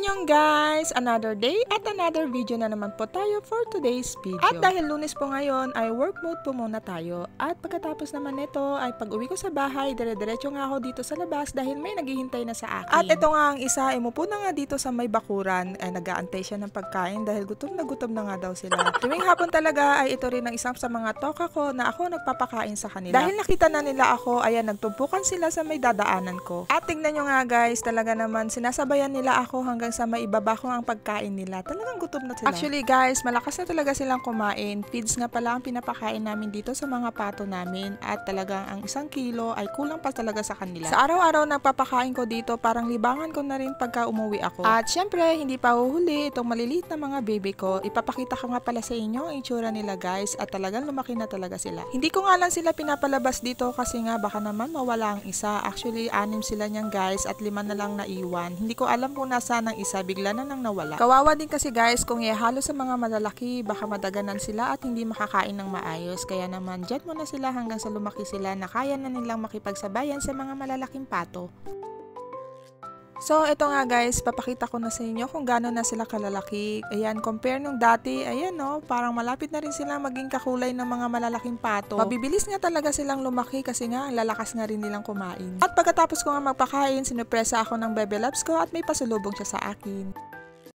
Annyeong guys! Another day at another video na naman po tayo for today's video. At dahil Lunes po ngayon ay work mode po muna tayo. At pagkatapos naman nito ay pag uwi ko sa bahay, dire-diretso nga ako dito sa labas dahil may naghihintay na sa akin. At ito nga ang isa, imupo na nga dito sa may bakuran. Nag-aantay siya ng pagkain dahil gutom na nga daw sila. Tuwing hapon talaga ay ito rin ang isang sa mga toka ko na ako nagpapakain sa kanila. Dahil nakita na nila ako, ayan, nagtumpukan sila sa may dadaanan ko. At tignan nyo nga guys, talaga naman sinasabayan nila ako hanggang sa maibaba ko ang pagkain nila. Talagang gutom na sila. Actually guys, malakas na talaga silang kumain. Feeds nga pala ang pinapakain namin dito sa mga pato namin. At talagang ang 1 kilo ay kulang pa talaga sa kanila. Sa araw-araw na papakain ko dito, parang libangan ko na rin pagka umuwi ako. At syempre, hindi pa huhuli itong maliliit na mga baby ko. Ipapakita ko nga pala sa inyo ang itsura nila guys. At talagang lumaki na talaga sila. Hindi ko nga lang sila pinapalabas dito kasi nga baka naman mawala ang isa. Actually, 6 sila niyan guys at 5 na lang naiwan. Hindi ko alam kung nasaan ang isa, bigla na nang nawala. Kawawa din kasi guys kung ihalo sa mga malalaki, baka madaganan sila at hindi makakain ng maayos. Kaya naman dyan muna sila hanggang sa lumaki sila na kaya na nilang makipagsabayan sa mga malalaking pato. So, ito nga guys, papakita ko na sa inyo kung gaano na sila kalalaki. Ayan, compare nung dati, ayan no, parang malapit na rin sila maging kakulay ng mga malalaking pato. Mabibilis nga talaga silang lumaki kasi nga, lalakas nga rin nilang kumain. At pagkatapos ko nga magpakain, sinupresa ako ng Bebe Loves ko at may pasulubong siya sa akin.